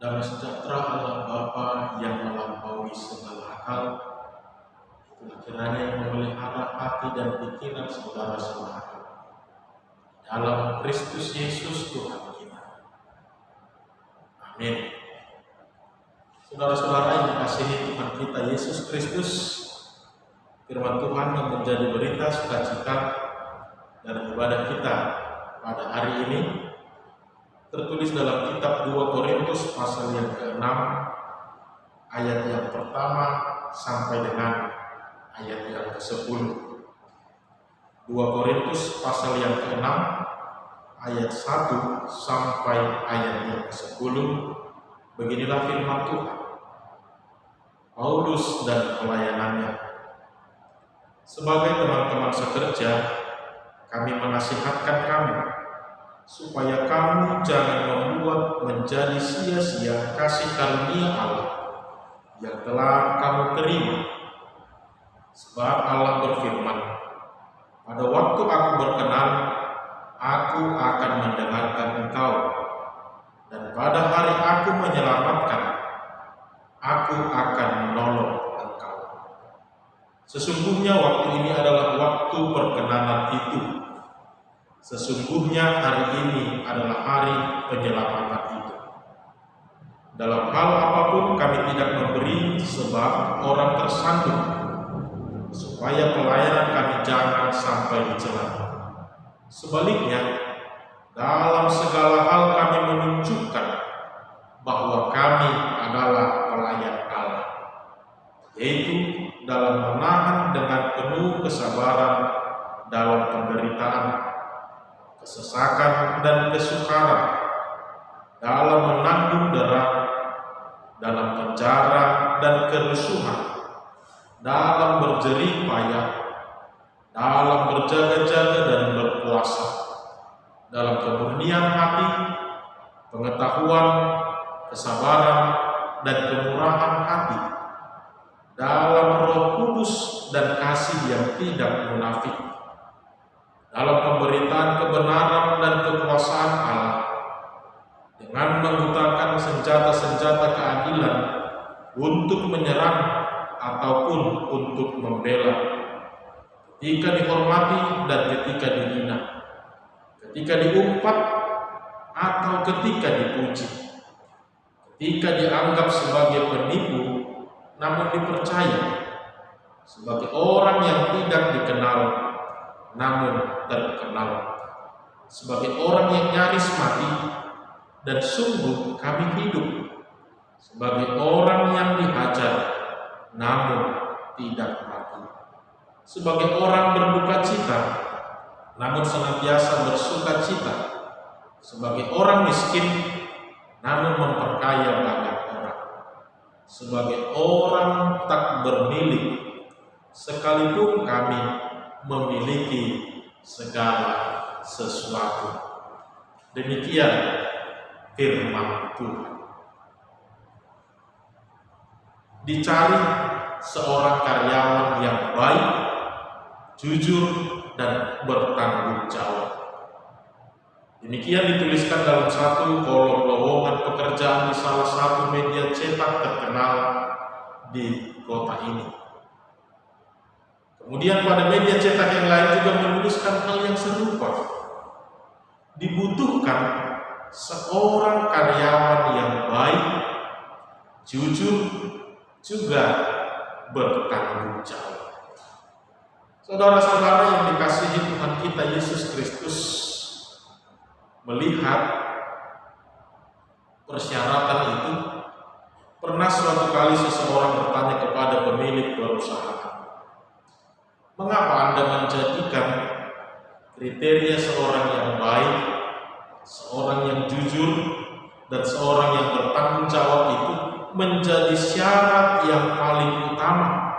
Damai sejahtera Allah Bapa yang melampaui segala akal, itulah kiranya yang memelihara hati dan pikiran saudara-saudara dalam Kristus Yesus Tuhan kita. Amin. Saudara-saudara yang dikasihi Tuhan kita Yesus Kristus, firman Tuhan yang menjadi berita sukacita dalam ibadah kita pada hari ini tertulis dalam kitab 2 Korintus pasal yang ke-6 ayat yang pertama sampai dengan ayat yang ke-10. 2 Korintus pasal yang ke-6 ayat 1 sampai ayat yang ke-10. Beginilah firman Tuhan. Paulus dan pelayanannya. Sebagai teman-teman sekerja, kami menasihatkan kamu supaya kamu jangan membuat menjadi sia-sia kasih karunia Allah yang telah kamu terima. Sebab Allah berfirman, pada waktu aku berkenan, aku akan mendengarkan engkau, dan pada hari aku menyelamatkan, aku akan menolong engkau. Sesungguhnya waktu ini adalah waktu perkenanan itu. Sesungguhnya hari ini adalah hari penyelamatan itu. Dalam hal apapun kami tidak memberi sebab orang tersandung, supaya pelayanan kami jangan sampai dicela. Sebaliknya, dalam segala hal kami menunjukkan bahwa kami adalah pelayan Allah, yaitu dalam menahan dengan penuh kesabaran dalam penderitaan, kesesakan dan kesukaran, dalam menanggung derang, dalam penjara dan kerusuhan, dalam berjerih payah, dalam berjaga-jaga dan berpuasa, dalam kemurnian hati, pengetahuan, kesabaran dan kemurahan hati, dalam Roh Kudus dan kasih yang tidak munafik, dalam pemberitaan kebenaran dan kekuasaan Allah, dengan menggunakan senjata-senjata keadilan untuk menyerang ataupun untuk membela, ketika dihormati dan ketika dihina, ketika diumpat atau ketika dipuji, ketika dianggap sebagai penipu namun dipercaya, sebagai orang yang tidak dikenal namun terkenal, sebagai orang yang nyaris mati dan sungguh kami hidup, sebagai orang yang dihajar namun tidak mati, sebagai orang berduka cita namun senantiasa bersuka cita, sebagai orang miskin namun memperkaya banyak orang, sebagai orang tak bermilik sekalipun kami memiliki segala sesuatu. Demikian firman Tuhan. Dicari seorang karyawan yang baik, jujur, dan bertanggung jawab. Demikian dituliskan dalam satu kolom lowongan pekerjaan di salah satu media cetak terkenal di kota ini. Kemudian pada media cetak yang lain juga menuliskan hal yang serupa. Dibutuhkan seorang karyawan yang baik, jujur, juga bertanggung jawab. Saudara-saudara yang dikasihi Tuhan kita Yesus Kristus, melihat persyaratan itu, pernah suatu kali seseorang bertanya kepada pemilik perusahaan, mengapa Anda menjadikan kriteria seorang yang baik, seorang yang jujur, dan seorang yang bertanggung jawab itu menjadi syarat yang paling utama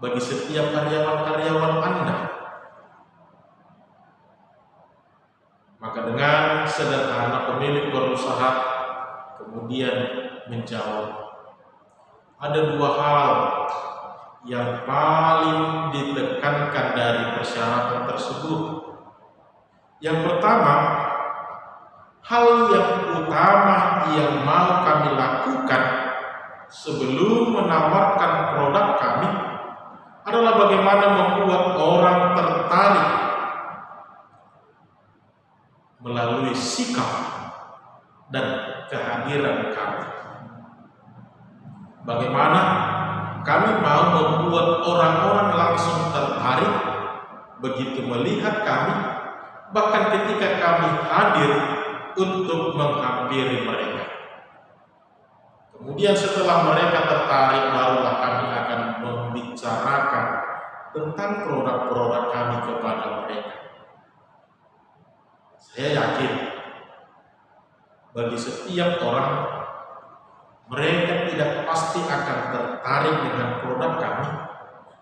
bagi setiap karyawan-karyawan Anda? Maka dengan sederhana pemilik berusaha kemudian menjawab, ada dua hal yang paling ditekankan dari persyaratan tersebut. Yang pertama, hal yang utama yang mau kami lakukan menawarkan produk kami adalah bagaimana membuat orang tertarik melalui sikap dan kehadiran kami. Bagaimana kami mau membuat orang-orang langsung tertarik begitu melihat kami, bahkan ketika kami hadir untuk menghampiri mereka. Kemudian setelah mereka tertarik, barulah kami akan membicarakan tentang produk-produk kami kepada mereka. Saya yakin bagi setiap orang, mereka tidak pasti akan tertarik dengan produk kami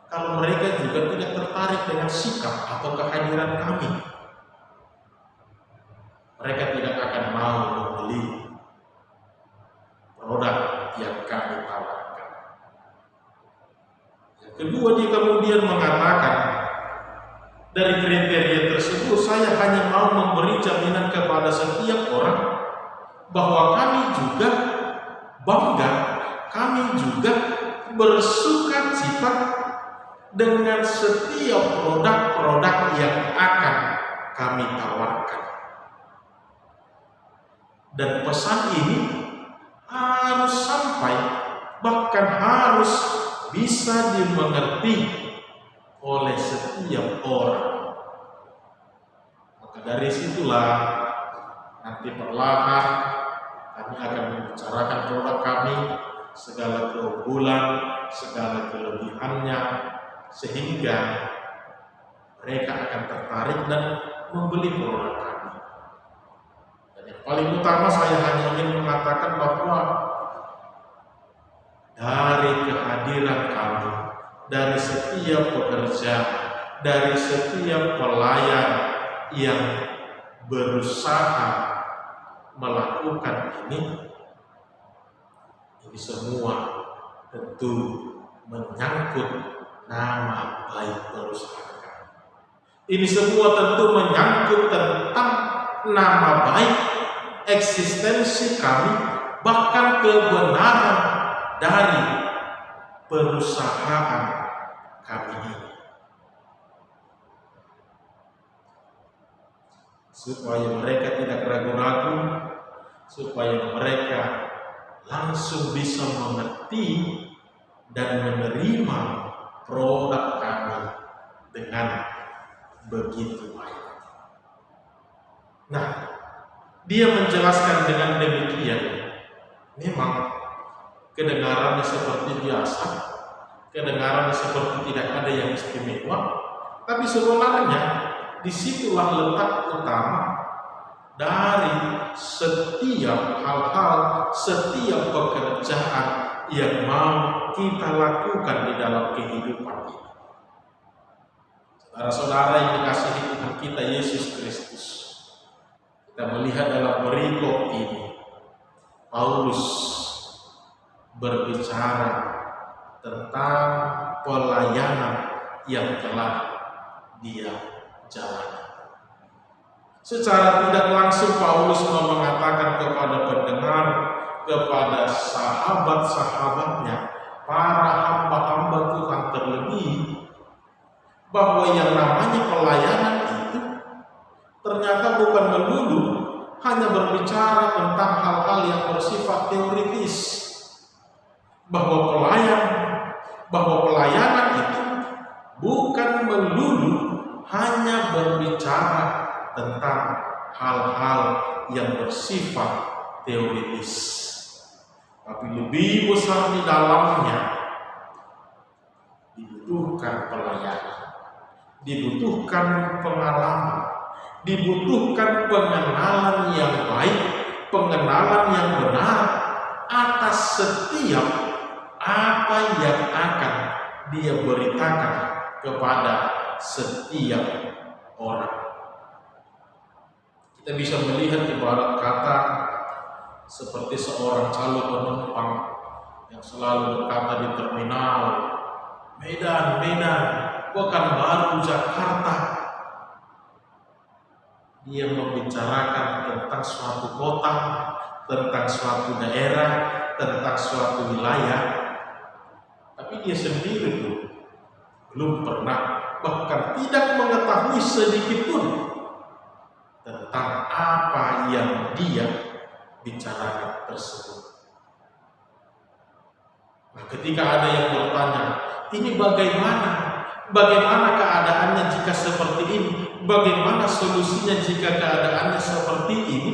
kalau mereka juga tidak tertarik dengan sikap atau kehadiran kami. Mereka tidak akan mau membeli produk yang kami tawarkan. Yang kedua, dia kemudian mengatakan, dari kriteria tersebut saya hanya mau memberi jaminan kepada setiap orang bahwa kami juga bangga, kami juga bersuka cita dengan setiap produk-produk yang akan kami tawarkan. Dan pesan ini harus sampai, bahkan harus bisa dimengerti oleh setiap orang. Maka dari situlah nanti perlahan kami akan membicarakan produk kami, segala keunggulan, segala kelebihannya, sehingga mereka akan tertarik dan membeli produk kami. Dan yang paling utama, saya hanya ingin mengatakan bahwa dari kehadiran kami, dari setiap pekerja, dari setiap pelayan yang berusaha melakukan ini semua tentu menyangkut nama baik perusahaan kami. Ini semua tentu menyangkut tentang nama baik, eksistensi kami, bahkan kebenaran dari perusahaan kami ini. Supaya mereka tidak ragu-ragu, supaya mereka langsung bisa mengerti dan menerima produk kami dengan begitu baik. Nah, dia menjelaskan dengan demikian, memang kedengarannya seperti biasa, kedengarannya seperti tidak ada yang istimewa, tapi sebenarnya disitulah letak utama dari setiap hal-hal, setiap pekerjaan yang mau kita lakukan di dalam kehidupan ini. Saudara-saudara yang dikasihi Tuhan kita Yesus Kristus, kita melihat dalam perikop ini, Paulus berbicara tentang pelayanan yang telah dia jalani. Secara tidak langsung Paulus mau mengatakan kepada pendengar, kepada sahabat-sahabatnya, para hamba-hamba Tuhan terlebih, bahwa yang namanya pelayanan itu ternyata bukan melulu hanya berbicara tentang hal-hal yang bersifat teoritis. Bahwa pelayanan itu bukan melulu hanya berbicara tentang hal-hal yang bersifat teoritis, tapi lebih besar di dalamnya dibutuhkan pelayanan, dibutuhkan pengalaman, dibutuhkan pengenalan yang baik, pengenalan yang benar atas setiap apa yang akan dia beritakan kepada setiap orang. Kita bisa melihat ibarat kata seperti seorang calon penumpang yang selalu berkata di terminal, Medan, Pekanbaru, Jakarta. Dia membicarakan tentang suatu kota, tentang suatu daerah, tentang suatu wilayah, tapi dia sendiri belum pernah, bahkan tidak mengetahui sedikit pun tentang apa yang dia bicarakan tersebut. Nah, ketika ada yang bertanya, ini bagaimana keadaannya jika seperti ini? Bagaimana solusinya jika keadaannya seperti ini?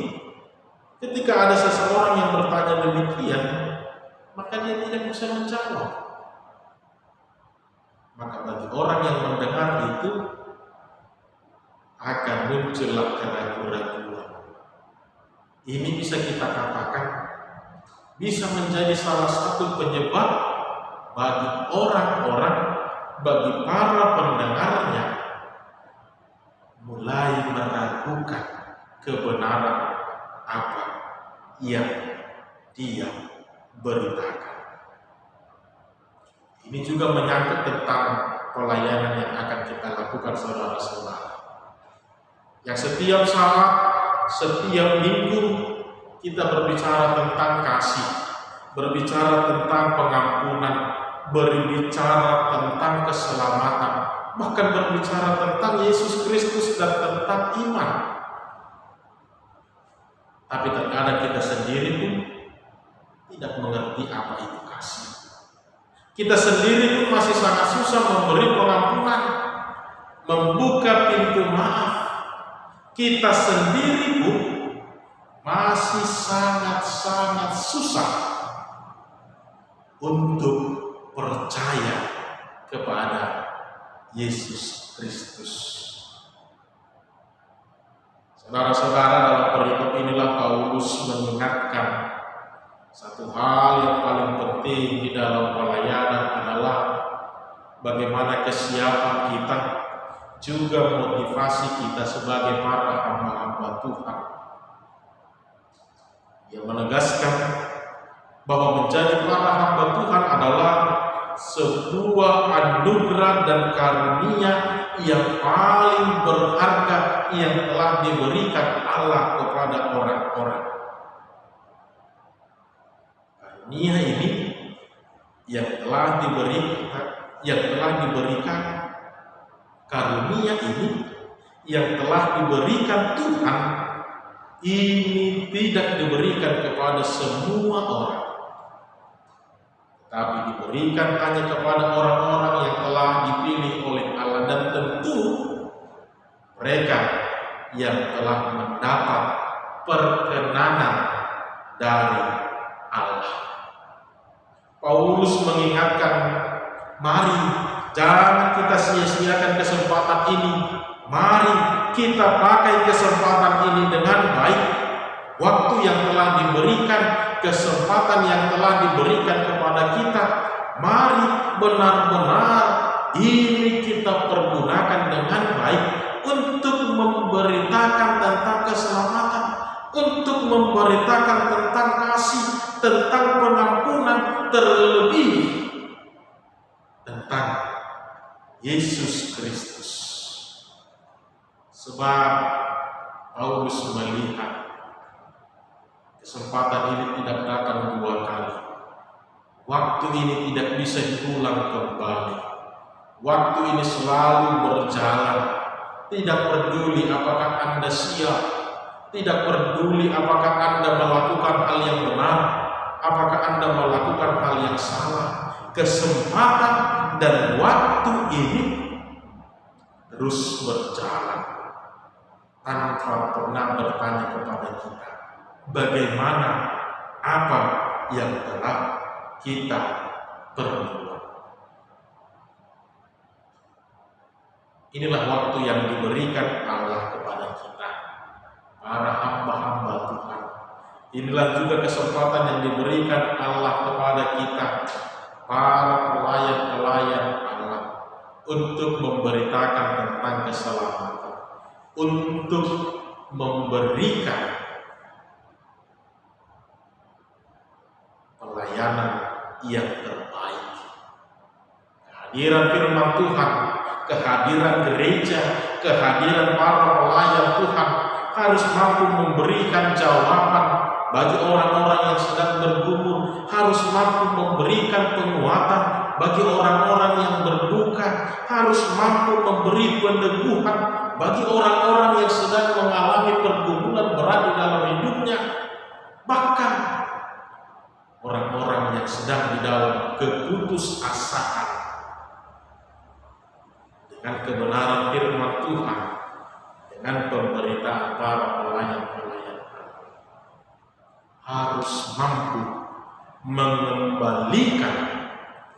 Ketika ada seseorang yang bertanya demikian, maka dia tidak bisa menjawab. Maka bagi orang yang mendengar itu akan muncullah keraguan-keraguan. Ini bisa kita katakan bisa menjadi salah satu penyebab bagi orang-orang, bagi para pendengarnya mulai meragukan kebenaran apa yang dia beritakan. Ini juga menyangkut tentang pelayanan yang akan kita lakukan, saudara-saudara. Yang setiap saat, setiap minggu kita berbicara tentang kasih, berbicara tentang pengampunan, berbicara tentang keselamatan, bahkan berbicara tentang Yesus Kristus dan tentang iman. Tapi terkadang kita sendiri pun tidak mengerti apa itu kasih. Kita sendiri pun masih sangat susah memberi pengampunan, membuka pintu maaf. Kita sendiri pun masih sangat-sangat susah untuk percaya kepada Yesus Kristus. Saudara-saudara, dalam perikop inilah Paulus mengingatkan satu hal yang paling penting di dalam pelayanan adalah bagaimana kesiapan kita, juga motivasi kita sebagai para hamba-hamba Tuhan. Dia menegaskan bahwa menjadi para hamba Tuhan adalah sebuah anugerah dan karunia yang paling berharga yang telah diberikan Allah kepada orang-orang. Karunia ini yang telah diberikan, karunia ini yang telah diberikan Tuhan, ini tidak diberikan kepada semua orang, tapi diberikan hanya kepada orang-orang yang telah dipilih oleh Allah, dan tentu mereka yang telah mendapat perkenanan dari Allah. Paulus mengingatkan, mari jangan kita sia-siakan kesempatan ini. Mari kita pakai kesempatan ini dengan baik. Waktu yang telah diberikan, kesempatan yang telah diberikan kepada kita, mari benar-benar ini kita pergunakan dengan baik untuk memberitakan tentang keselamatan, untuk memberitakan tentang kasih, tentang pengampunan, terlebih tentang Yesus Kristus. Sebab Paulus melihat kesempatan ini tidak datang dua kali. Waktu ini tidak bisa diulang kembali. Waktu ini selalu berjalan. Tidak peduli apakah Anda siap, tidak peduli apakah Anda melakukan hal yang benar, apakah Anda melakukan hal yang salah. Kesempatan dan waktu ini terus berjalan tanpa pernah bertanya kepada kita, bagaimana apa yang telah kita perbuat. Inilah waktu yang diberikan Allah kepada kita, para hamba-hamba Tuhan. Inilah juga kesempatan yang diberikan Allah kepada kita, para pelayan-pelayan Allah, untuk memberitakan tentang keselamatan, untuk memberikan pelayanan yang terbaik. Kehadiran firman Tuhan, kehadiran gereja, kehadiran para pelayan Tuhan harus mampu memberikan jawaban bagi orang-orang yang sedang bergumul, harus mampu memberikan penguatan bagi orang-orang yang berduka, harus mampu memberi peneguhan bagi orang-orang yang sedang mengalami pergumulan berat di dalam hidupnya, bahkan orang-orang yang sedang di dalam keputusasaan. Dengan kebenaran firman Tuhan, dengan pemberitaan para pelayan-pelayan, harus mampu mengembalikan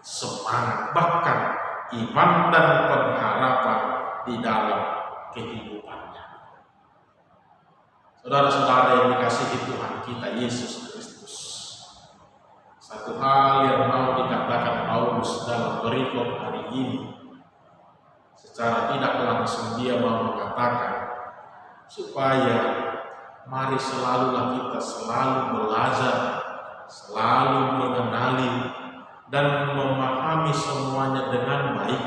semangat, bahkan iman dan pengharapan di dalam kehidupannya. Saudara-saudara yang dikasihi Tuhan kita Yesus Kristus, satu hal yang mau dikatakan Paulus dalam perikop hari ini, secara tidak langsung dia mau mengatakan supaya mari selalulah kita selalu belajar, selalu mengenali dan memahami semuanya dengan baik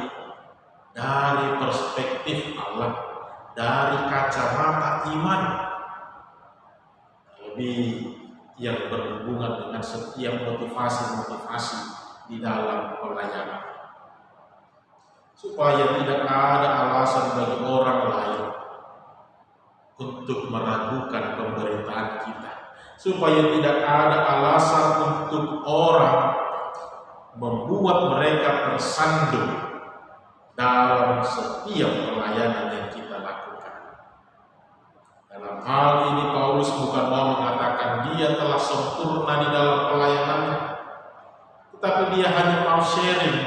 dari perspektif Allah, dari kacamata iman, lebih yang berhubungan dengan setiap motivasi-motivasi di dalam pelayanan, supaya tidak ada alasan bagi orang lain untuk meragukan pemberitaan kita, supaya tidak ada alasan untuk orang membuat mereka tersandung dalam setiap pelayanan yang kita lakukan. Dalam hal ini Paulus bukan mau mengatakan dia telah sempurna di dalam pelayanannya, tetapi dia hanya mau sharing,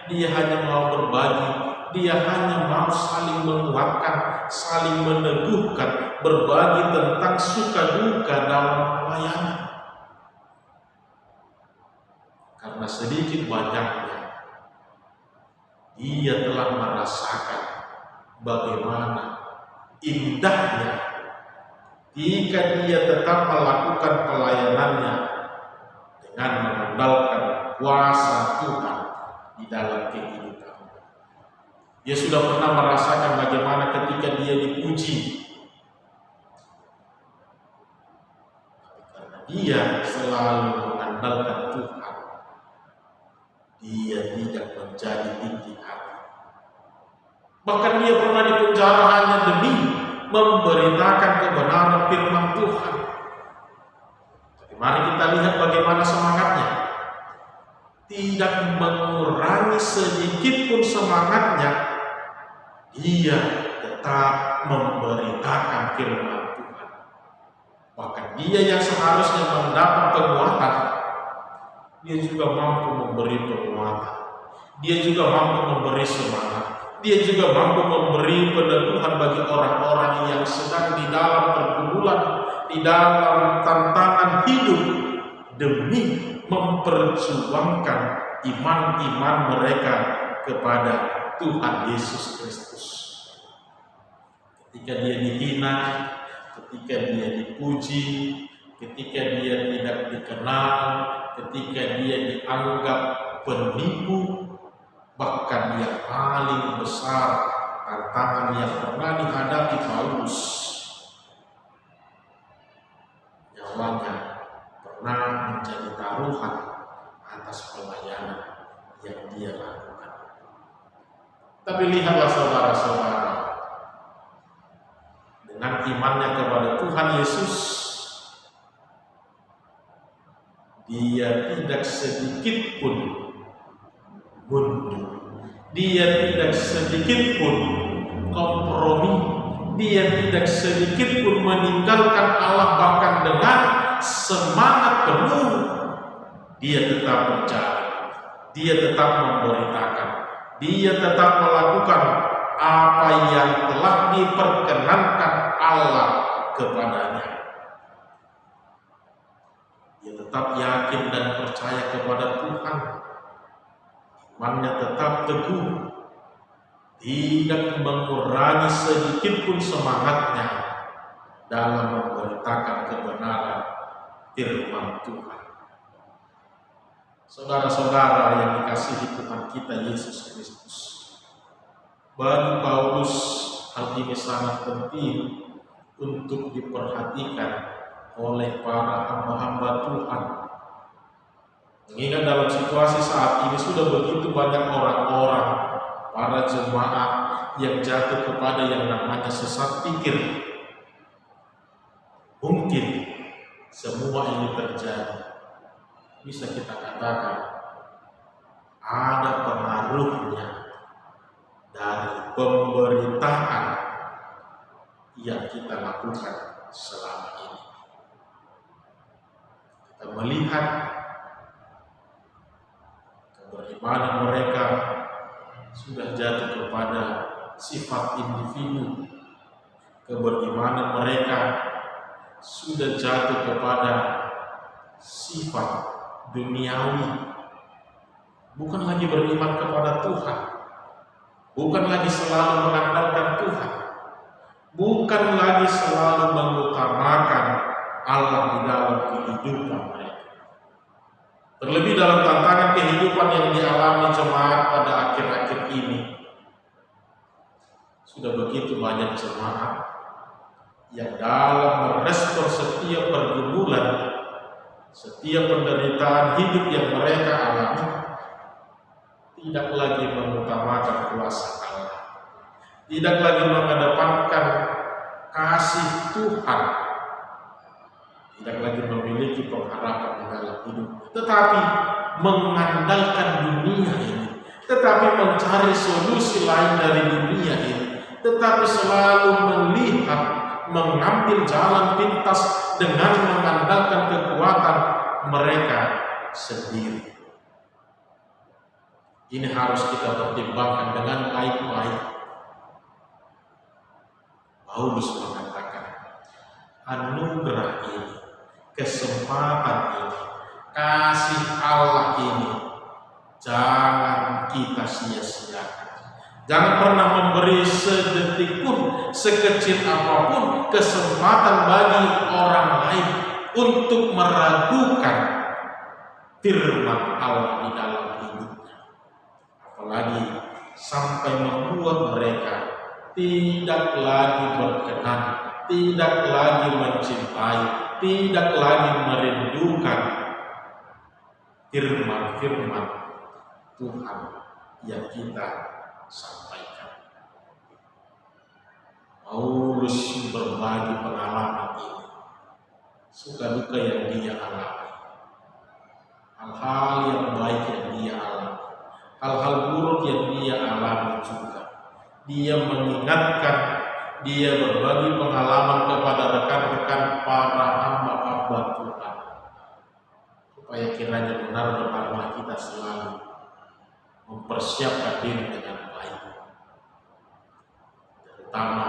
dia hanya mau berbagi, dia hanya mau saling menguatkan, saling meneguhkan, berbagi tentang suka duka dalam pelayanan. Karena sedikit banyaknya dia telah merasakan bagaimana indahnya jika dia tetap melakukan pelayanannya dengan mengandalkan kuasa Tuhan di dalam kehidupan. Dia sudah pernah merasakan bagaimana ketika dia dipuji, karena dia selalu mengandalkan Tuhan, dia tidak menjadi tinggi hati. Bahkan dia pernah dipenjara hanya demi memberitakan kebenaran firman Tuhan. Tapi mari kita lihat bagaimana semangatnya. Tidak mengurangi sedikit pun semangatnya, dia tetap memberitakan firman Tuhan. Bahkan dia yang seharusnya mendapat penguatan, dia juga mampu memberi penguatan, dia juga mampu memberi semangat, dia juga mampu memberi peneguhan bagi orang-orang yang sedang di dalam pergumulan, di dalam tantangan hidup, demi memperjuangkan iman-iman mereka kepada Tuhan Yesus Kristus. Ketika dia dihina, ketika dia dipuji, ketika dia tidak dikenal, ketika dia dianggap penipu, bahkan yang paling besar tantangan yang pernah dihadapi Paulus, nyawanya pernah menjadi taruhan atas pelayanan yang dia lakukan. Tapi lihatlah saudara-saudara, dengan imannya kepada Tuhan Yesus, dia tidak sedikit pun mundur, dia tidak sedikit pun kompromi, dia tidak sedikit pun meninggalkan Allah, bahkan dengan semangat penuh dia tetap berjalan, dia tetap memberitakan, dia tetap melakukan apa yang telah diperkenankan Allah kepadanya. Dia tetap yakin dan percaya kepada Tuhan, imannya tetap teguh, tidak mengurangi sedikit pun semangatnya dalam memberitakan kebenaran firman Tuhan. Saudara-saudara yang dikasihi Tuhan kita Yesus Kristus, bagi Paulus hal ini sangat penting untuk diperhatikan oleh para hamba-hamba Tuhan. Mengingat dalam situasi saat ini sudah begitu banyak orang-orang, para jemaat yang jatuh kepada yang namanya sesat pikir. Mungkin semua ini terjadi, bisa kita katakan ada pengaruhnya dari pemberitaan yang kita lakukan selama ini. Kita melihat berimanan mereka sudah jatuh kepada sifat individu. Keberimanan mereka sudah jatuh kepada sifat duniawi. Bukan lagi beriman kepada Tuhan. Bukan lagi selalu mengandalkan Tuhan. Bukan lagi selalu mengutamakan Allah di dalam kehidupan mereka. Terlebih dalam tantangan kehidupan yang dialami jemaat pada akhir-akhir ini. Sudah begitu banyak jemaat yang dalam merespon setiap pergumulan, setiap penderitaan hidup yang mereka alami, tidak lagi mengutamakan kuasa Allah, tidak lagi mengedepankan kasih Tuhan, tidak lagi memiliki pengharapan di dalam hidup, tetapi mengandalkan dunia ini, tetapi mencari solusi lain dari dunia ini, tetapi selalu melihat, mengambil jalan pintas dengan mengandalkan kekuatan mereka sendiri. Ini harus kita pertimbangkan dengan baik-baik. Paulus mengatakan, anugerah ini, kesempatan ini, kasih Allah ini, jangan kita sia-siakan. Jangan pernah memberi sedetik pun, sekecil apapun kesempatan bagi orang lain untuk meragukan firman Allah di dalam hidupnya. Apalagi sampai membuat mereka tidak lagi berkenan, tidak lagi mencintai, tidak lagi merindukan firman-firman Tuhan yang kita sampaikan. Paulus berbagi pengalaman ini, suka duka yang dia alami, hal-hal yang baik yang dia alami, hal-hal buruk yang dia alami juga. Dia mengingatkan, dia berbagi pengalaman kepada rekan-rekan para hamba-hamba Tuhan, supaya kiranya benar-benarlah kita selalu mempersiapkan diri dengan baik, terutama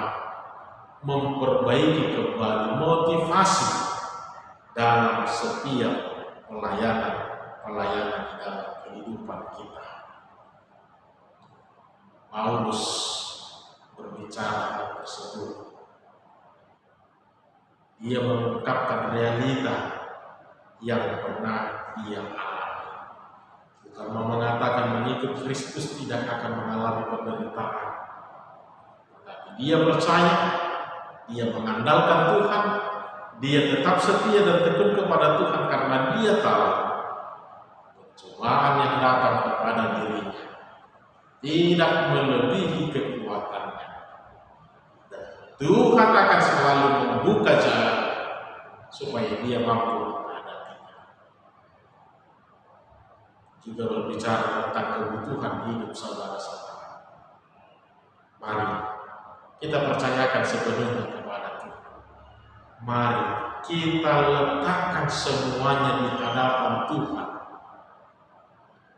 memperbaiki kembali motivasi dalam setiap pelayanan di dalam kehidupan kita. Paulus berbicara hal tersebut. Dia mengungkapkan realita yang pernah dia alami. Bukan mengatakan mengikut Kristus tidak akan mengalami penderitaan, tetapi dia percaya, dia mengandalkan Tuhan, dia tetap setia dan tekun kepada Tuhan karena dia tahu pencobaan yang datang kepada dirinya tidak melebihi kekuatannya, dan Tuhan akan selalu membuka jalan supaya dia mampu menghadapinya. Juga berbicara tentang kebutuhan hidup saudara-saudara. Mari kita percayakan sepenuhnya kepada Tuhan. Mari kita letakkan semuanya di hadapan Tuhan.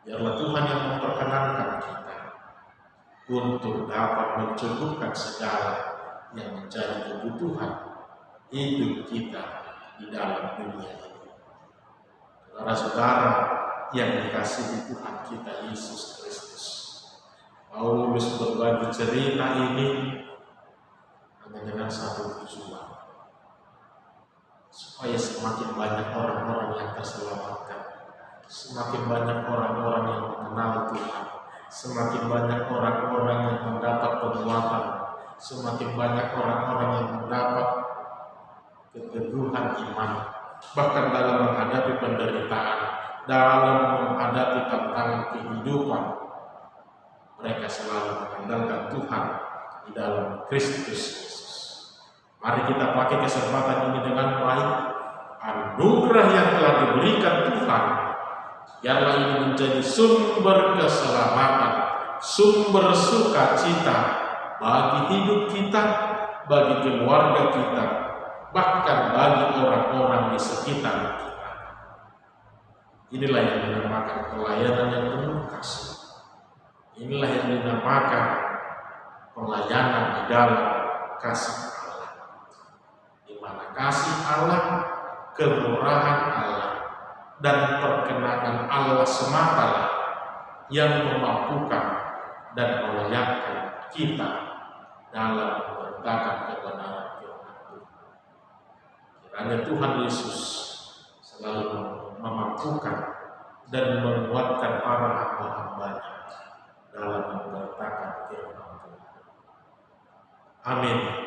Biarlah Tuhan yang memperkenankan kita untuk dapat mencukupkan segala yang menjadi kebutuhan hidup kita di dalam dunia ini. Saudara-saudara yang dikasihi Tuhan kita Yesus Kristus, Paulus berbagi cerita ini hanya dengan satu tujuan, supaya semakin banyak orang-orang yang terselamatkan, semakin banyak orang-orang yang mengenal Tuhan, semakin banyak orang-orang yang mendapat penguatan, semakin banyak orang-orang yang mendapat keteguhan iman, bahkan dalam menghadapi penderitaan dalam menghadapi tantangan kehidupan. Mereka selalu mengandalkan Tuhan di dalam Kristus Yesus. Mari kita pakai kesempatan ini dengan baik. Anugerah yang telah diberikan Tuhan, biarlah ini menjadi sumber keselamatan, sumber sukacita bagi hidup kita, bagi keluarga kita, bahkan bagi orang-orang di sekitar kita. Inilah yang dinamakan pelayanan yang penuh kasih. Inilah yang dinamakan pelayanan di dalam kasih Allah, di mana kasih Allah, kemurahan Allah, dan perkenan Allah semata yang memampukan dan melayakkan kita dalam memberitakan kebenaran firman Tuhan. Kiranya Tuhan Yesus selalu memampukan dan menguatkan para hamba-hambanya dalam memberitakan firman Tuhan. Amin.